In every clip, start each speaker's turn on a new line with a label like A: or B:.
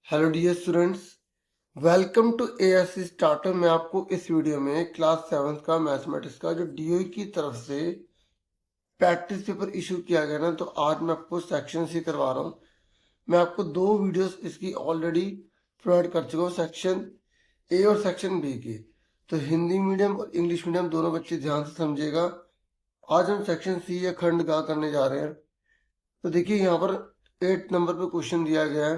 A: Hello dear students, welcome to ASC starter. मैं आपको इस वीडियो में क्लास 7 का मैथमेटिक्स का जो डीओई की तरफ से प्रैक्टिस पेपर इशू किया गया ना, तो आज मैं आपको सेक्शन सी करवा रहा हूँ। मैं आपको दो वीडियोस इसकी ऑलरेडी प्रोवाइड कर चुका हूँ, सेक्शन ए और सेक्शन बी की। तो हिंदी मीडियम और इंग्लिश मीडियम दोनों बच्चे ध्यान से समझिएगा। आज हम सेक्शन सी या खंड गा करने जा रहे हैं। तो देखिए यहाँ पर 8 नंबर पे क्वेश्चन दिया गया है।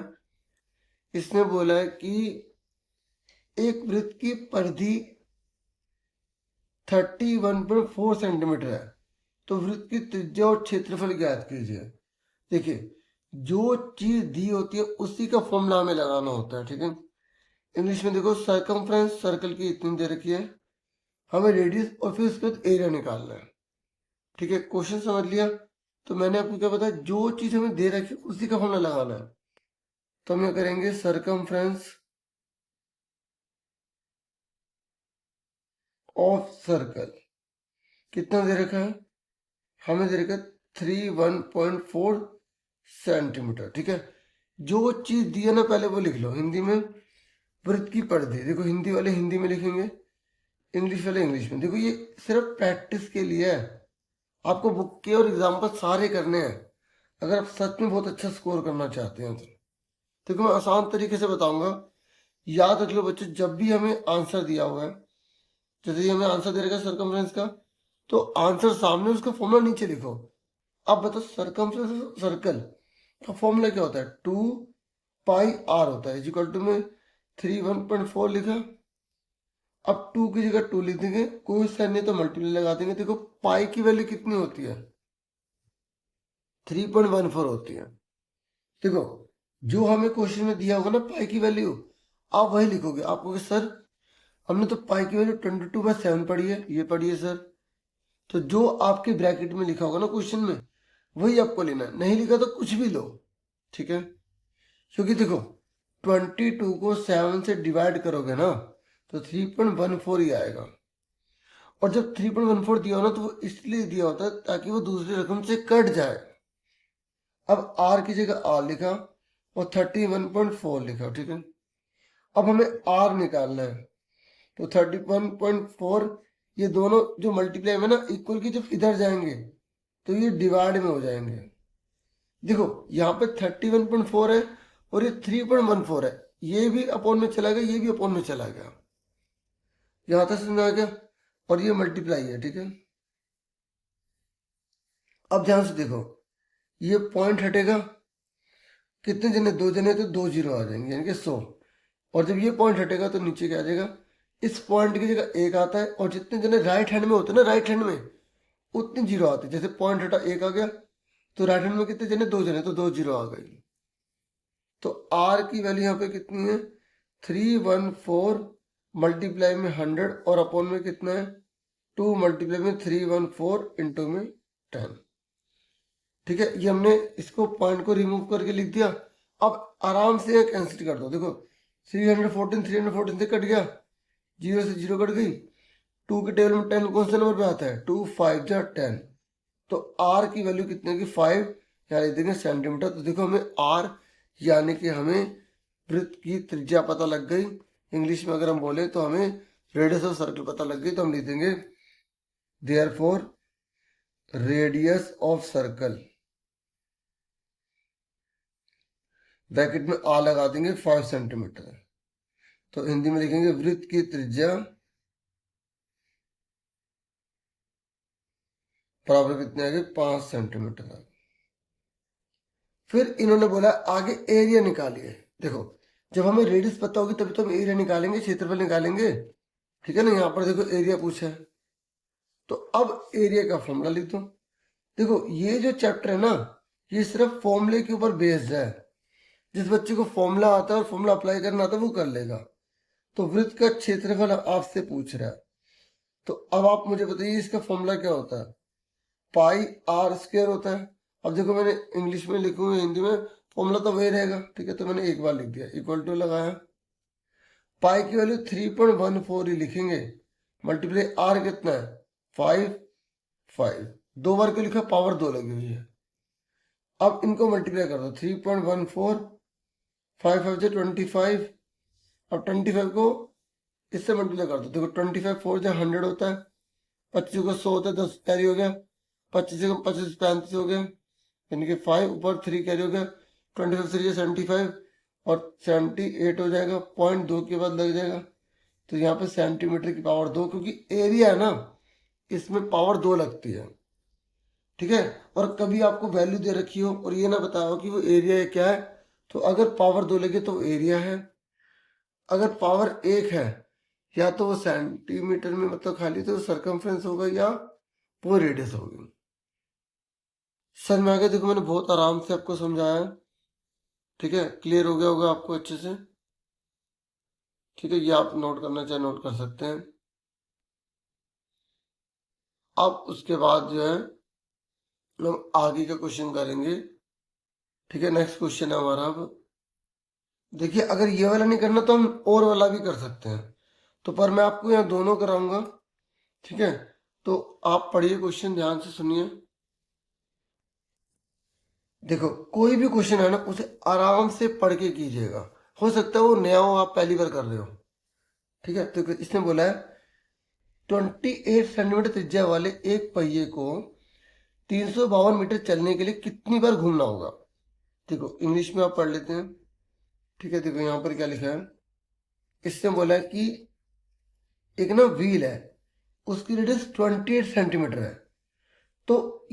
A: इसने बोला है कि एक वृत्त की परिधि 31.4 सेंटीमीटर है, तो वृत्त की त्रिज्या और क्षेत्रफल ज्ञात कीजिए। देखिए, जो चीज दी होती है उसी का फॉर्मूला हमें लगाना होता है, ठीक है। इंग्लिश में देखो, सरकमफ्रेंस सर्कल की इतनी दे रखी है, हमें रेडियस और फिर उसके बाद एरिया निकालना है, ठीक है। क्वेश्चन समझ लिया। तो मैंने आपको क्या बताया, जो चीज हमें दे रखी है उसी का फॉर्मूला लगाना है। तो हम क्या करेंगे, सरकमफ्रेंस ऑफ सर्कल कितना दे रखा है, हमें दे रखा है 31.4 सेंटीमीटर, ठीक है। जो चीज दी है ना पहले वो लिख लो हिंदी में। वृत्त की परिधि देखो, हिंदी वाले हिंदी में लिखेंगे, इंग्लिश वाले इंग्लिश में। देखो ये सिर्फ प्रैक्टिस के लिए है, आपको बुक के और एग्जाम्पल सारे करने हैं अगर आप सच में बहुत अच्छा स्कोर करना चाहते हैं तो। देखो मैं आसान तरीके से बताऊंगा, याद रख लो बच्चे। जब भी हमें आंसर दिया हुआ है, जैसे हमें आंसर दे रखा है सरकमफ्रेंस का, तो आंसर सामने, उसका फॉर्मूला नीचे लिखो। अब बताओ, सरकमफ्रेंस सर्कल का फॉर्मूला क्या होता है, 2 पाई आर होता है, इक्वल टू में 31.4 लिखा। अब 2 की जगह 2 लिख देंगे, कोई साइन नहीं तो मल्टीप्लाई लगा देंगे। देखो पाई की वैल्यू कितनी होती है, 3.14 होती है। देखो जो हमें क्वेश्चन में दिया होगा ना पाई की वैल्यू, आप वही लिखोगे। आप कहोगे सर हमने तो पाई की वैल्यू 22/7 पढ़ी है, ये पढ़ी है सर। तो जो आपके ब्रैकेट में लिखा होगा ना क्वेश्चन में, वही आपको लेना है। नहीं लिखा तो कुछ भी लो, ठीक है। क्योंकि देखो 22 को 7 से डिवाइड करोगे ना, तो 3.14 ही आएगा। और जब 3.14 दिया हो ना, तो वो इसलिए दिया होता है ताकि वो दूसरी रकम से कट जाए। अब आर की जगह आर लिखा और 31.4 लिखा, ठीक है। अब हमें आर निकालना है, तो 31.4, ये दोनों जो मल्टीप्लाई में ना इक्वल की जब इधर जाएंगे तो ये डिवाइड में हो जाएंगे। देखो यहाँ पे 31.4 है और ये 3.14 है, ये भी अपॉन में चला गया, ये भी अपॉन में चला गया। यहां तक समझ आ गया। और ये मल्टीप्लाई है, ठीक है। अब ध्यान से देखो, ये पॉइंट हटेगा, कितने जने, 2 जने, तो 2 जीरो आ जाएंगे, यानी कि 100। और जब ये पॉइंट हटेगा तो नीचे क्या आ जाएगा, इस पॉइंट की जगह 1 आता है। और जितने जने राइट हैंड में होते हैं ना, राइट हैंड में उतने जीरो आते हैं। जैसे पॉइंट हटा 1 आ गया, तो राइट हैंड में कितने जने, 2 जने, तो 2 जीरो आ गए। तो आर की वैल्यू यहाँ पे कितनी है, 314 मल्टीप्लाई में 100 और अपॉन में कितना है, 2 मल्टीप्लाई में 314 इंटू में 10, ठीक है। ये हमने इसको पॉइंट को रिमूव करके लिख दिया। अब आराम से कैंसिल कर दो। देखो 314 से कट गया, 0 से 0 कट गई। 2 के टेबल में 10 कौन से नंबर पे आता है, 2 5 जा 10। तो आर की वैल्यू कितने की, 5, यहाँ लिख देंगे सेंटीमीटर। तो देखो हमें आर यानी कि हमें वृत्त की त्रिज्या पता लग गई। इंग्लिश में अगर हम बोले तो हमें रेडियस ऑफ सर्कल पता लग गई। तो हम लिख देंगे therefore radius of circle, bracket में आ लगा देंगे 5 सेंटीमीटर। तो हिंदी में लिखेंगे वृत्त की त्रिज्या बराबर कितने आगे, 5 सेंटीमीटर। फिर इन्होंने बोला आगे एरिया निकालिए। देखो जब हमें रेडियस पता होगी तभी तो हम एरिया निकालेंगे, क्षेत्रफल निकालेंगे, ठीक है ना। यहाँ पर देखो एरिया पूछा है, तो अब एरिया का फॉर्मूला लिख दो। देखो ये जो चैप्टर है ना, ये सिर्फ फॉर्मूले के ऊपर बेस्ड है। जिस बच्चे को फॉर्मूला आता है और फॉर्मूला अप्लाई करना आता है वो कर लेगा। तो वृत्त का क्षेत्रफल आपसे पूछ रहा है, तो अब आप मुझे बताइए इसका फॉर्मूला क्या होता है, पाई आर स्क्वायर होता है। अब देखो मैंने इंग्लिश में लिखूंगा, हिंदी में फॉर्मूला तो वही रहेगा, ठीक है। तो मैंने एक बार लिख दिया, इक्वल टू लगाया, पाई की वैल्यू 3.14 ही लिखेंगे, मल्टीप्लाई आर कितना है, 5, 5, 2 बार क्यों लिखा, पावर 2 लगी हुई है। अब इनको मल्टीप्लाई कर दो, 3.14 5 5 25। अब 25 को इससे मल्टीप्लाई कर दो। देखो 25 4 से 100 होता है, 25 को 100 होता है, 10 कैरी हो गया, 25 को 25 35 हो गया, यानी कि 5 ऊपर 3 कैरी हो गया, 25 3 75 और 78 हो जाएगा, 0.2 के बाद लग जाएगा। तो यहाँ पे सेंटीमीटर की पावर 2, क्योंकि एरिया है ना, इसमें पावर 2 लगती है। ठीक है, और कभी आपको वैल्यू दे रखी हो और ये ना बताया हो कि वो एरिया क्या है, तो अगर पावर 2 लगे तो एरिया है, अगर पावर 1 है या तो वो सेंटीमीटर में मतलब खाली तो सरकमफ्रेंस होगा या वो रेडियस होगी। समझ में आ गया? देखो मैंने बहुत आराम से आपको समझाया है। ठीक है, क्लियर हो गया होगा आपको अच्छे से। ठीक है, ये आप नोट करना चाहे नोट कर सकते हैं। अब उसके बाद जो है हम आगे का क्वेश्चन करेंगे। ठीक है, नेक्स्ट क्वेश्चन है हमारा। अब देखिए, अगर ये वाला नहीं करना तो हम और वाला भी कर सकते हैं, तो पर मैं आपको यहाँ दोनों कराऊंगा। ठीक है, तो आप पढ़िए, क्वेश्चन ध्यान से सुनिए। देखो, कोई भी क्वेश्चन है ना, उसे आराम से पढ़ के कीजिएगा। हो सकता है वो नया हो, आप पहली बार कर रहे हो। ठीक है, तो इसने बोला है 28 सेंटीमीटर त्रिज्या वाले एक पहिए को 352 मीटर चलने के लिए कितनी बार घूमना होगा। देखो इंग्लिश में आप पढ़ लेते हैं। ठीक है, देखो यहाँ पर क्या लिखा है। इसने बोला है कि एक ना व्हील है, उसकी रेडियस 28 सेंटीमीटर है, तो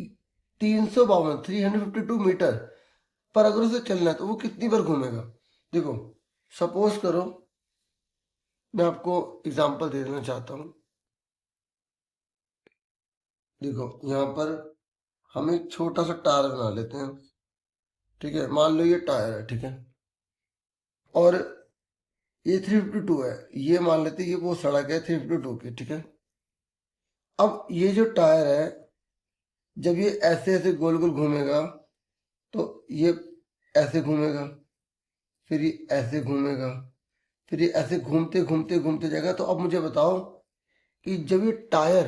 A: 352 352 मीटर पर अगर उसे चलना है तो वो कितनी बार घूमेगा। देखो सपोज करो, मैं आपको एग्जांपल दे देना चाहता हूँ। देखो यहाँ पर हम एक छोटा सा टायर बना लेते हैं। ठीक है, मान लो ये टायर है। ठीक है, और ये 352 है, ये मान लेते हैं ये वो सड़क है 352 की। ठीक है, अब ये जो टायर है, जब ये ऐसे ऐसे गोल गोल घूमेगा तो ये ऐसे घूमेगा, फिर ये ऐसे घूमेगा, फिर ये ऐसे घूमते घूमते घूमते जाएगा। तो अब मुझे बताओ कि जब ये टायर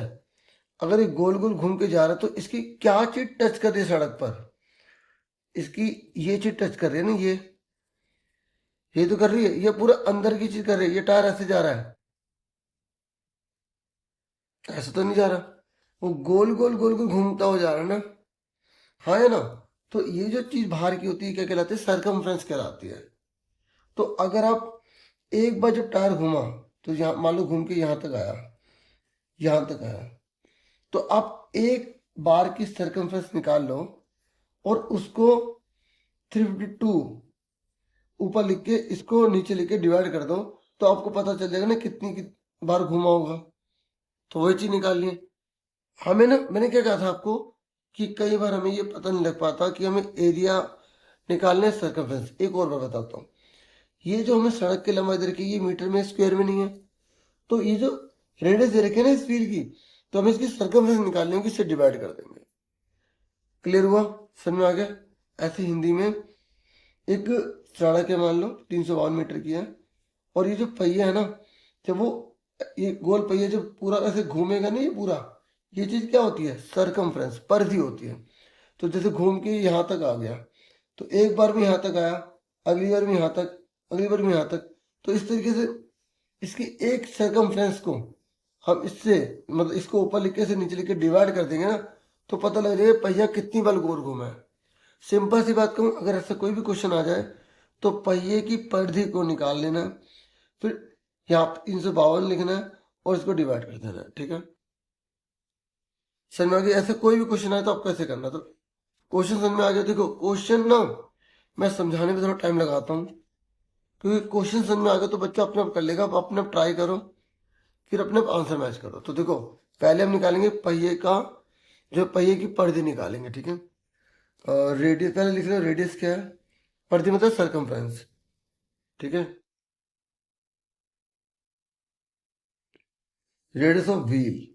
A: अगर ये गोल गोल घूम के जा रहा है तो इसकी क्या चीज टच कर रही है सड़क पर। इसकी ये चीज टच कर रही है ना, ये तो कर रही है, ये पूरा अंदर की चीज कर रही है। ये टायर ऐसे जा रहा है, ऐसे तो नहीं जा रहा, वो गोल गोल गोल गोल घूमता हुआ जा रहा है ना। हाँ है ना, तो ये जो चीज बाहर की होती है क्या कहलाती है, सरकमफ्रेंस कहलाती है। तो अगर आप एक बार जब टायर घूमा, तो यहाँ मान लो घूम के यहाँ तक आया, यहाँ तक आया, तो आप एक बार की सरकमफ्रेंस निकाल लो और उसको 352 ऊपर लिख के इसको नीचे लिख के डिवाइड कर दो, तो आपको पता चल जाएगा ना कितनी बार घूमा होगा। तो वही चीज निकालनी है हमें ना। मैंने क्या कहा था आपको कि कई बार हमें ये पता नहीं लग पाता कि हमें एरिया निकालने है सर्कमफ्रेंस। एक और बार बताता हूँ, ये जो हमें सड़क की लंबाई दे रखी है ये मीटर में स्क्वायर में नहीं है, तो ये जो रेडियस दे रखे है ना इस व्हील की, तो हमें इसकी सर्कमफ्रेंस निकालनी होगी, इससे डिवाइड कर देंगे। क्लियर हुआ? समझ में आ गया? ऐसे हिंदी में एक सड़क है, मान लो 352 मीटर की है, और ये जो पहिया है ना, जब वो ये गोल पहिया जब पूरा ऐसे घूमेगा ना, ये पूरा ये चीज क्या होती है, सरकमफ्रेंस, परिधि होती है। तो जैसे घूम के यहाँ तक आ गया, तो एक बार में यहाँ तक आया, अगली बार में यहाँ तक, अगली बार में यहाँ तक, तो इस तरीके से इसकी एक सरकमफ्रेंस को हम इससे मतलब इसको ऊपर लिख के से नीचे लिख के डिवाइड कर देंगे ना, तो पता लग जाएगा पहिया कितनी बार गोल घूमा है। सिंपल सी बात कहूँ, अगर ऐसा कोई भी क्वेश्चन आ जाए तो पहिए की परिधि को निकाल लेना, फिर यहाँ 352 लिखना है और इसको डिवाइड कर देना है। ठीक है, समझ में आ गया? ऐसे कोई भी क्वेश्चन आए तो आपको ऐसे करना। तो क्वेश्चन समझ में आ गया? देखो क्वेश्चन ना मैं समझाने में थोड़ा टाइम लगाता हूँ, क्योंकि क्वेश्चन समझ में आ गया तो बच्चा अपने आप कर लेगा। आप अपने आप ट्राई करो, फिर अपने आप आंसर मैच करो। तो देखो पहले हम निकालेंगे पहिए का, जो पहिए की परिधि निकालेंगे। ठीक है, रेडियस पहले लिख लो, रेडियस क्या है, परिधि मतलब सरकमफ्रेंस। ठीक है, रेडियस ऑफ व्हील,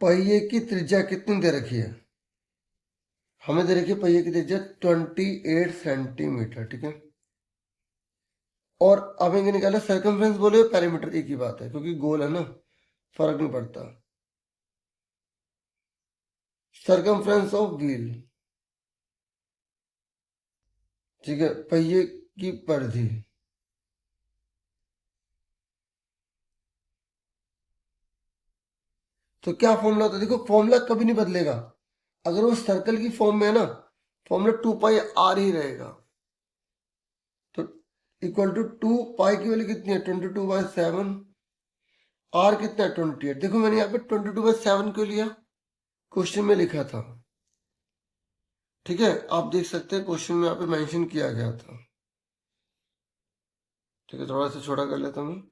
A: पहिए की त्रिज्या कितनी दे रखी है, हमें दे रखी है पहिए की त्रिज्या 28 सेंटीमीटर। ठीक है, और अब इनके निकाले सर्कमफ्रेंस, बोले पैरामीटर एक ही बात है, क्योंकि गोल है ना, फर्क नहीं पड़ता। सर्कमफ्रेंस ऑफ व्हील, ठीक है, पहिए की परिधि। तो क्या फॉर्मूला होता है, देखो फॉर्मूला कभी नहीं बदलेगा। अगर वो सर्कल की फॉर्म में है ना, फॉर्मूला 2 पाई r ही रहेगा। तो इक्वल टू 2 पाई की वैल्यू कितनी है, 22/7। r कितना है, 28। देखो मैंने यहाँ पे 22/7 क्यों लिया, क्वेश्चन में लिखा था। ठीक है, आप देख सकते हैं क्वेश्चन में यहाँ पे मेंशन किया गया था। ठीक है, थोड़ा सा छोटा कर लेता हूँ।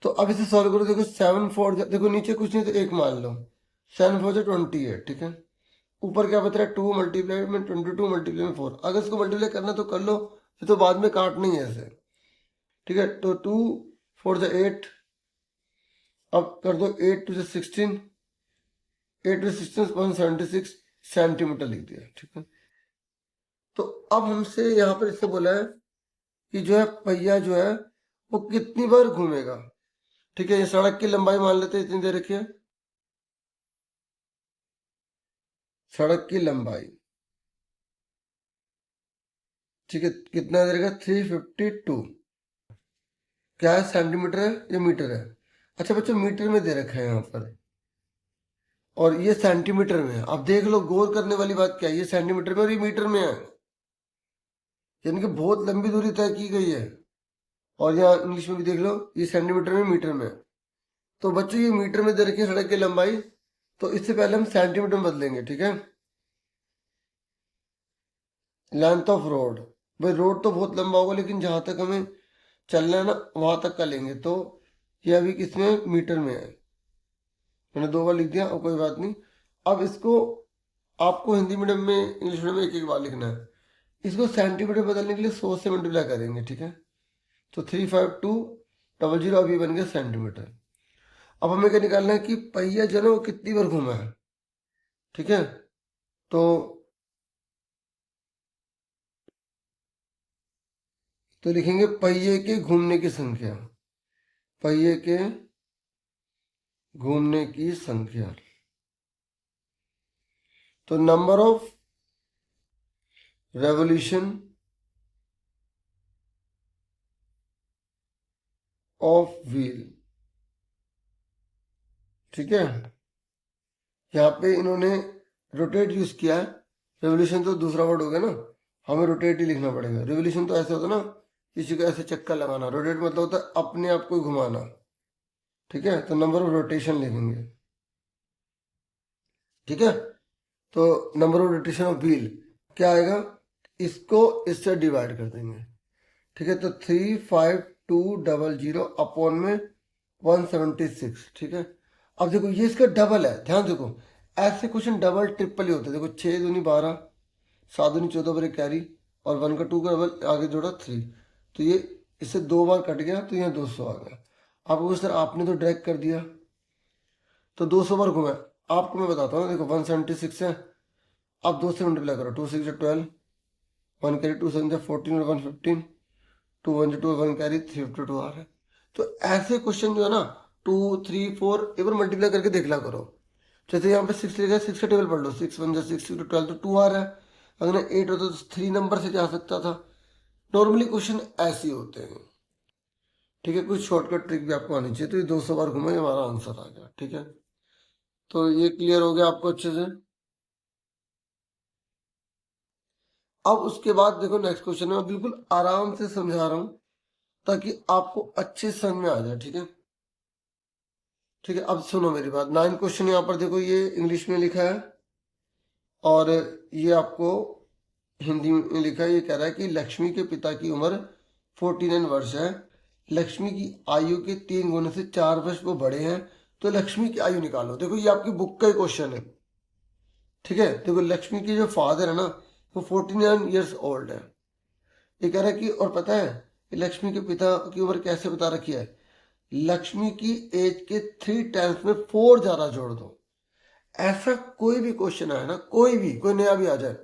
A: तो अब इसे सॉल्व करो, देखो 7 4, देखो नीचे कुछ नहीं तो एक मान लो, 7 4 28। ठीक है, ऊपर क्या बता रहा है, 2 मल्टीप्लाई में 22 मल्टीप्लाई में 4। अगर इसको मल्टीप्लाई करना तो कर लो, ये तो बाद में काटना ही है ऐसे। ठीक है, तो 2 4 8, अब कर दो 8 2 16, 8 2 16 176 सेंटीमीटर लिख दिया। ठीक है, तो अब हमसे यहाँ पर इससे बोला है कि जो है पहिया जो है वो कितनी बार घूमेगा। ठीक है, ये सड़क की लंबाई मान लेते हैं, इतनी दे रखी है, सड़क की लंबाई। ठीक है, कितना दे रखा, 352। क्या है, सेंटीमीटर है या मीटर है? अच्छा बच्चों, मीटर में दे रखा है यहाँ पर, और ये सेंटीमीटर में है। अब देख लो, गौर करने वाली बात क्या है, ये सेंटीमीटर में और ये मीटर में है, यानी कि बहुत लंबी दूरी तय की गई है। और यहाँ इंग्लिश में भी देख लो, ये सेंटीमीटर में मीटर में है। तो बच्चों ये मीटर में दे रखी है सड़क की लंबाई, तो इससे पहले हम सेंटीमीटर में बदलेंगे। ठीक है, लेंथ ऑफ रोड, भाई रोड तो बहुत लंबा होगा, लेकिन जहां तक हमें चलना है ना वहां तक का लेंगे, तो ये अभी किसमें, मीटर में है। मैंने 2 बार लिख दिया, और कोई बात नहीं। अब इसको आपको हिंदी मीडियम में, इंग्लिश मीडियम में एक एक बार लिखना है। इसको सेंटीमीटर बदलने के लिए 100 से मल्टीप्लाई करेंगे। ठीक है, तो 35200 अभी बन गया सेंटीमीटर। अब हमें क्या निकालना है कि पहिया जो है ना वो कितनी बार घूमा है। ठीक है, तो लिखेंगे पहिए के घूमने की संख्या, पहिए के घूमने की संख्या। तो number of revolution of wheel. ठीक है, यहाँ पे इन्होंने रोटेट यूज किया है, रेवोल्यूशन तो दूसरा वर्ड हो गया ना, हमें रोटेट ही लिखना पड़ेगा। रेवोल्यूशन तो ऐसे होता है ना, किसी को ऐसे चक्कर लगाना, रोटेट मतलब होता है अपने आप को घुमाना। ठीक है, तो नंबर ऑफ रोटेशन लिखेंगे। ठीक है, तो number of rotation of wheel क्या आएगा, इसको इससे डिवाइड कर देंगे। ठीक है, तो 35200 अपॉन में 176। ठीक है, अब देखो ये इसका डबल है, ध्यान देखो, ऐसे क्वेश्चन डबल ट्रिपल ही होते हैं। देखो 6 दूनी 12, 7 दूनी 14 पर एक कैरी, और 1 का 2 का डबल आगे जोड़ा 3, तो ये इससे 2 बार कट गया, तो यहाँ 200 आ गया। अब सर आपने तो ड्रैग कर दिया, तो 200 बार घुमा। आपको मैं बताता हूँ, देखो 176 है, अब 2 से मल्टीप्लाई करो, 2 6 12, 1 कैरी, 2 7 14 और 115, 2 1 2 1 कैरी, 352 आ रहा है। तो ऐसे क्वेश्चन जो है ना 2 3 4 एक बार मल्टीप्लाई करके देख ला करो। जैसे यहाँ पे 6 लिखा है, 6 का टेबल पढ़ लो, 6 1 6 6 12, तो 2 आ रहा है। अगर 8 होता तो 3 नंबर से जा सकता था। नॉर्मली क्वेश्चन ऐसे ही होते हैं। ठीक है, कुछ शॉर्टकट ट्रिक भी आपको आनी चाहिए। तो ये 200 बार घुमा, हमारा आंसर आ गया। ठीक है, तो ये क्लियर हो गया आपको अच्छे से। अब उसके बाद देखो नेक्स्ट क्वेश्चन में मैं बिल्कुल आराम से समझा रहा हूं, ताकि आपको अच्छे समझ में आ जाए। ठीक है, ठीक है, अब सुनो मेरी बात। 9 क्वेश्चन यहाँ पर देखो, ये इंग्लिश में लिखा है, और ये आपको हिंदी में लिखा है। ये कह रहा है कि लक्ष्मी के पिता की उम्र 49 वर्ष है, लक्ष्मी की आयु के 3 गुने से 4 वर्ष वो बड़े हैं, तो लक्ष्मी की आयु निकालो। देखो ये आपकी बुक का ही क्वेश्चन है। ठीक है, देखो लक्ष्मी के जो फादर है ना, वो 49 ईयर्स ओल्ड है। ये कह रहा है कि, और पता है कि लक्ष्मी के पिता की उम्र कैसे बता रखी है, लक्ष्मी की एज के 3 टाइम्स में 4 ज्यादा जोड़ दो। ऐसा कोई भी क्वेश्चन आए ना, कोई नया भी आ जाए,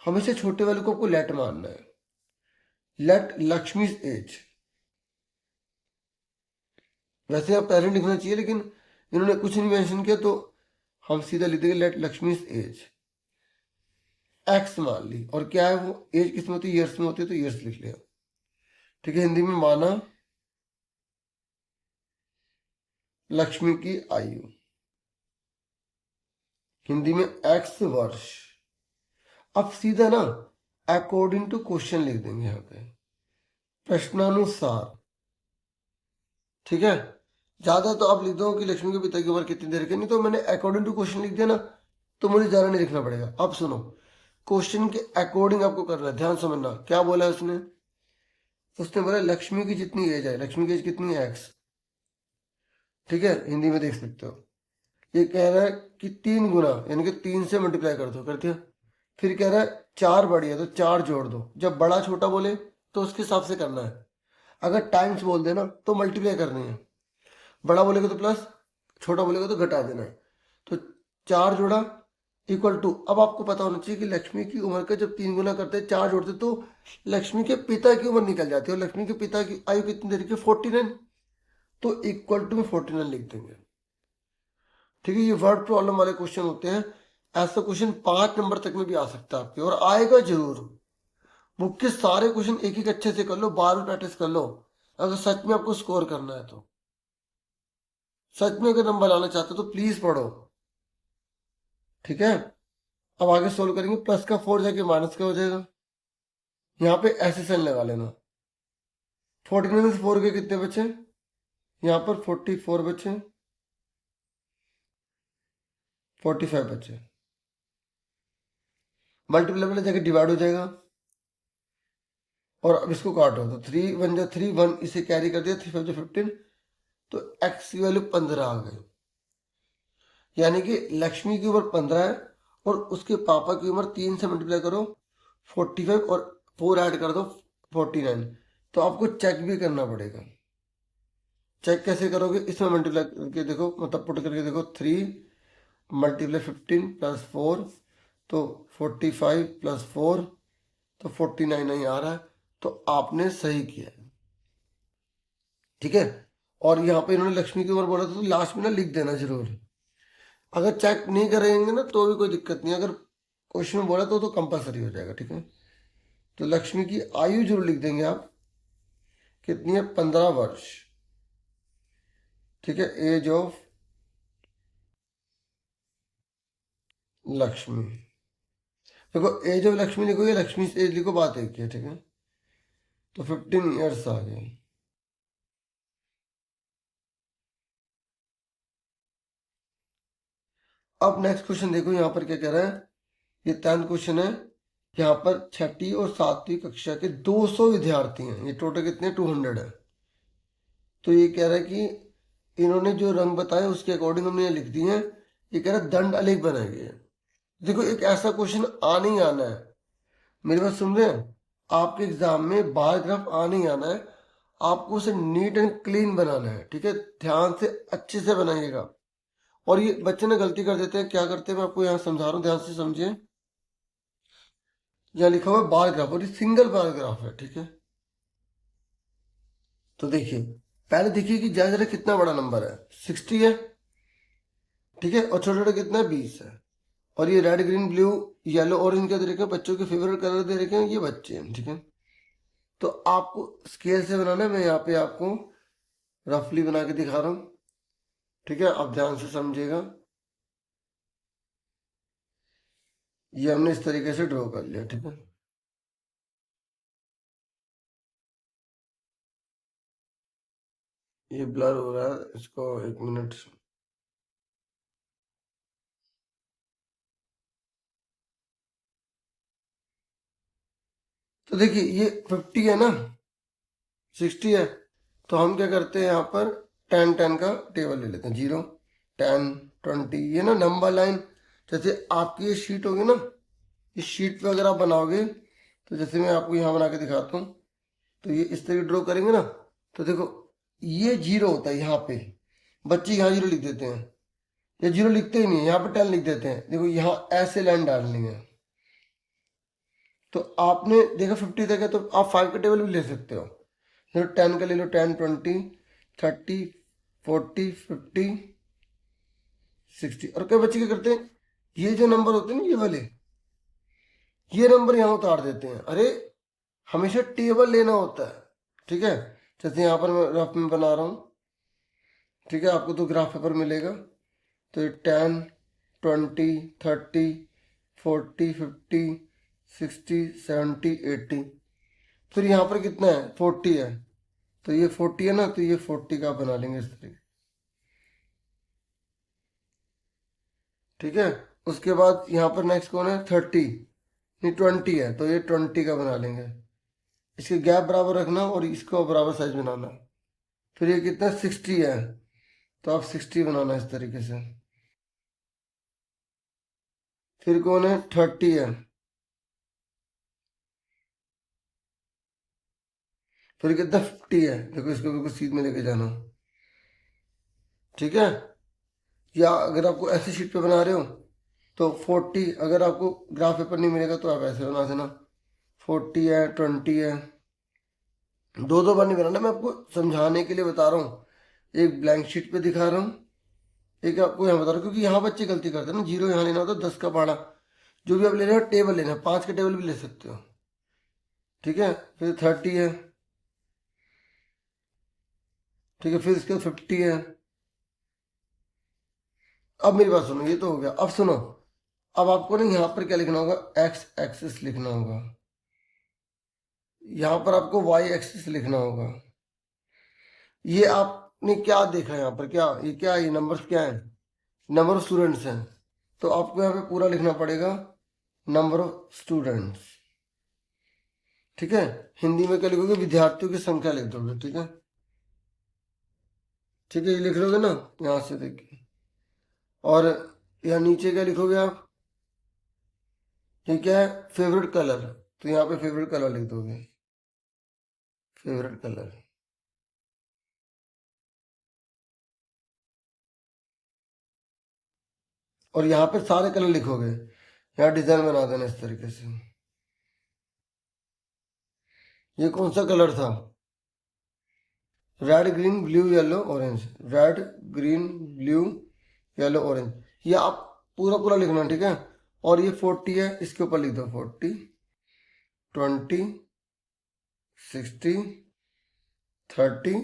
A: हमेशा छोटे वाले को आपको लेट मानना है। लेट लक्ष्मी एज, वैसे आप पहले लिखना चाहिए, लेकिन इन्होंने कुछ नहीं मेंशन किया, तो हम सीधा लिख देंगे लेट लक्ष्मी एज। एक्स मान ली, और क्या है वो एज किस में होती है, ईयर्स में होती है, तो ईयर्स लिख लिया। ठीक है, हिंदी में माना लक्ष्मी की आयु, हिंदी में एक्स वर्ष। अब सीधा ना अकॉर्डिंग टू क्वेश्चन लिख देंगे यहाँ पे, प्रश्नानुसार। ठीक है, ज्यादा तो आप लिख दो कि लक्ष्मी के पिता की उम्र कितनी देर की, नहीं तो मैंने अकॉर्डिंग टू क्वेश्चन लिख दिया ना, तो मुझे ज्यादा नहीं लिखना पड़ेगा। अब सुनो, क्वेश्चन के अकॉर्डिंग आपको करना है, ध्यान समझना क्या बोला है उसने। उसने बोला लक्ष्मी की जितनी एज है, लक्ष्मी की एज कितनी है, एक्स। ठीक है, हिंदी में देख सकते हो। ये कह रहा है कि 3 गुना, यानी कि 3 से मल्टीप्लाई कर दो, कर दिया। फिर कह रहा है 4 बड़ी है तो 4 जोड़ दो। जब बड़ा छोटा बोले तो उसके हिसाब से करना है। अगर टाइम्स बोल देना तो मल्टीप्लाई करनी है, बड़ा बोलेगा तो प्लस, छोटा बोलेगा तो घटा देना है। तो 4 जोड़ा इक्वल टू, अब आपको पता होना चाहिए कि लक्ष्मी की उम्र का जब 3 गुना करते हैं, 4 जोड़ते तो लक्ष्मी के पिता की उम्र निकल जाती है, और लक्ष्मी के पिता की आयु कितनी देर की, 49। तो इक्वल टू में 49 लिख देंगे। ठीक है, ये वर्ड प्रॉब्लम वाले क्वेश्चन होते हैं। ऐसा क्वेश्चन 5 नंबर तक में भी आ सकता है आपके, और आएगा जरूर। बुक के सारे क्वेश्चन एक एक अच्छे से कर लो, बार बार प्रैक्टिस कर लो, अगर सच में आपको स्कोर करना है तो। सच में अगर नंबर लाना चाहते हो तो प्लीज पढ़ो। ठीक है, अब आगे सोल्व करेंगे। प्लस का 4 जाके माइनस का हो जाएगा, यहाँ पे ऐसे साइन लगा लेना। 49 में से 4 के कितने बचे, यहाँ पर 44 बचे, 45 बचे। मल्टीप्लाई में जाके डिवाइड हो जाएगा, और अब इसको काटो तो 3 1 जा 3 1, इसे कैरी कर दिया, 3 5 जा 15, तो एक्स की वैल्यू 15 आ गई। यानी कि लक्ष्मी की उम्र 15 है, और उसके पापा की उम्र 3 से मल्टीप्लाई करो 45, और 4 ऐड कर दो 49। तो आपको चेक भी करना पड़ेगा। चेक कैसे करोगे, इसमें मल्टीप्लाई करके देखो, मतलब पुट करके देखो, 3 मल्टीप्लाई 15 प्लस 4, तो 45 प्लस 4, तो 49 नहीं आ रहा है, तो आपने सही किया है। ठीक है, और यहाँ पे इन्होंने लक्ष्मी की उम्र बोला था, तो लास्ट में ना लिख देना जरूर। अगर चेक नहीं करेंगे ना तो भी कोई दिक्कत नहीं, अगर क्वेश्चन में बोला तो कंपलसरी हो जाएगा। ठीक है, तो लक्ष्मी की आयु जरूर लिख देंगे आप, कितनी है, 15 वर्ष। ठीक है, एज ऑफ लक्ष्मी। देखो एज ऑफ लक्ष्मी लिखो या लक्ष्मी एज लिखो, बात एक ही है। ठीक है, तो 15 ईयर्स आ गए। अब नेक्स्ट क्वेश्चन देखो, यहाँ पर क्या कह रहा है, ये 10th क्वेश्चन है। यहाँ पर 6ठी और 7वीं कक्षा के 200 विद्यार्थी हैं, ये टोटल कितने, 200 है। तो ये कह रहा है कि इन्होंने जो रंग बताए उसके अकॉर्डिंग हमने लिख दिए हैं। ये कह रहा है दंड आलेख बनाएंगे। देखो एक ऐसा क्वेश्चन आने ही आना है, मेरी बात सुन रहे हैं, आपके एग्जाम में बार ग्राफ आने ही आना है। आपको उसे नीट एंड क्लीन बनाना है। ठीक है, ध्यान से अच्छे से बनाइएगा। और ये बच्चे ना गलती कर देते हैं, क्या करते हैं मैं आपको यहाँ समझा रहा हूँ, ध्यान से समझिए। यहाँ लिखा हुआ है बार ग्राफ, और ये सिंगल बार ग्राफ है। ठीक है, तो देखिए पहले देखिए कि ज्यादा ज्यादा कितना बड़ा नंबर है, 60 है। ठीक है, और छोटा छोटा कितना है, 20 है। और ये red green blue yellow orange क्या दे रखे हैं, बच्चों के फेवरेट कलर दे रखे हैं, ये बच्चे हैं। ठीक है, तो आपको स्केल से बनाना है, मैं यहाँ पे आपको रफली बना के दिखा रहा हूँ। ठीक है, आप ध्यान से समझिएगा। ये हमने इस तरीके से ड्रॉ कर लिया। ठीक है, ये ब्लर हो रहा है, इसको 1 मिनट। तो देखिए ये 50 है ना, 60 है, तो हम क्या करते हैं यहाँ पर 10 10 का टेबल ले लेते हैं, 0 10 20, ये ना नंबर लाइन। जैसे आपकी ये शीट होगी ना, इस शीट पे अगर आप बनाओगे, तो जैसे मैं आपको यहाँ बना के दिखाता हूँ, तो ये इस तरह ड्रॉ करेंगे ना, तो देखो ये 0 होता है यहाँ पे, बच्चे यहाँ 0 लिख देते हैं, ये 0 लिखते ही नहीं है, यहाँ पे 10 लिख देते हैं। देखो यहाँ ऐसे लाइन डालनी है। तो आपने देखा 50 तक है, तो आप 5 का टेबल भी ले सकते हो। चलो 10 का ले लो, 10 20 30 40 50 60। और कई बच्चे क्या करते हैं, ये जो नंबर होते हैं ना, ये वाले, ये नंबर यहाँ उतार देते हैं। अरे हमेशा टेबल लेना होता है, ठीक है। जैसे यहाँ पर मैं रफ में बना रहा हूँ, ठीक है, आपको तो ग्राफ पेपर मिलेगा। तो ये 10, 20, 30, 40, 50, 60, 70, 80, फिर यहाँ पर कितना है 40 है, तो ये 40 है ना, तो ये 40 का बना लेंगे इस तरीके, ठीक है। उसके बाद यहाँ पर नेक्स्ट कौन है 30, नहीं 20 है, तो ये 20 का बना लेंगे। इसके गैप बराबर रखना और इसको बराबर साइज बनाना। फिर ये कितना 60 है, तो आप 60 बनाना इस तरीके से। फिर कौन है 30 है, फिर कितना 50 है, देखो इसको बिल्कुल सीध में लेके जाना, ठीक है। या अगर आपको ऐसे शीट पे बना रहे हो तो 40, अगर आपको ग्राफ पेपर नहीं मिलेगा तो आप ऐसे बना देना। 40 है, 20 है, दो दो बार नहीं बनाना, मैं आपको समझाने के लिए बता रहा हूँ। एक ब्लैंक शीट पे दिखा रहा हूँ, एक आपको यहाँ बता रहा हूँ, क्योंकि यहाँ बच्चे गलती करते हैं ना, 0 यहाँ लेना होता है, 10 का पहाड़ा, जो भी आप ले रहे हो टेबल लेना है, 5 का टेबल भी ले सकते हो, ठीक है। फिर 30 है, ठीक है, फिर इसके बाद 50 है। अब मेरी बात सुनो, ये तो हो गया। अब सुनो, अब आपको ना यहाँ पर क्या लिखना होगा, एक्स एक्सिस लिखना होगा, यहाँ पर आपको वाई एक्सिस लिखना होगा। ये आपने क्या देखा यहाँ पर, क्या ये क्या, ये नंबर्स क्या है, नंबर ऑफ स्टूडेंट्स हैं, तो आपको यहाँ पे पूरा लिखना पड़ेगा नंबर ऑफ स्टूडेंट्स, ठीक है। हिंदी में क्या लिखोगे, विद्यार्थियों की संख्या लिख दोगे, ठीक है, ठीक है, ये लिख लोगे ना यहाँ से देखिए। और यहाँ नीचे क्या लिखोगे आप, ये क्या है फेवरेट कलर, तो यहाँ पे फेवरेट कलर लिख दोगे, फेवरेट कलर। और यहाँ पे सारे कलर लिखोगे, यहाँ डिजाइन बना देना इस तरीके से। ये कौन सा कलर था, red green blue yellow orange, red green blue yellow orange, ये आप पूरा पूरा लिखना, ठीक है। और ये 40 है, इसके ऊपर लिख दो 40, 20, 60, 30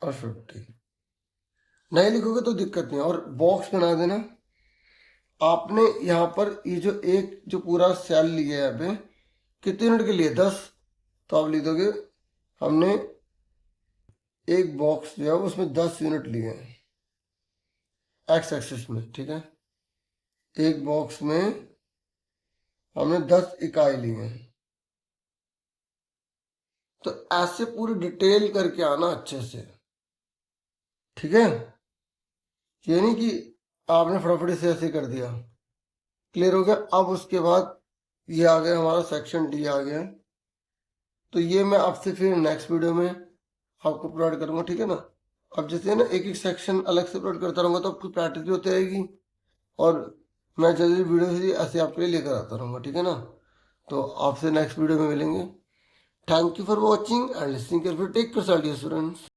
A: और 50। नहीं लिखोगे तो दिक्कत नहीं, और बॉक्स बना देना। आपने यहाँ पर ये जो एक जो पूरा सेल लिया है यहाँ पे, कितने यूनिट के लिए 10, तो आप लिख दोगे हमने एक बॉक्स जो है उसमें 10 यूनिट लिए हैं एक्स एक्सिस में, ठीक है। एक बॉक्स में हमने 10 इकाई लिए हैं, तो ऐसे पूरी डिटेल करके आना अच्छे से, ठीक है। ये नहीं कि आपने फटाफट से ऐसे कर दिया। क्लियर हो गया। अब उसके बाद ये आ गया हमारा सेक्शन डी आ गया, तो ये मैं आपसे फिर नेक्स्ट वीडियो में आपको प्रोवाइड करूंगा, ठीक है ना। अब जैसे ना एक एक सेक्शन अलग से प्रोवाइड करता रहूंगा तो आपकी प्रैक्टिस भी होती रहेगी, और मैं जल्दी वीडियो से ऐसे आपके लिए लेकर आता रहूँगा, ठीक है ना। तो आपसे नेक्स्ट वीडियो में मिलेंगे। Thank you for watching and listening carefully. Take care students.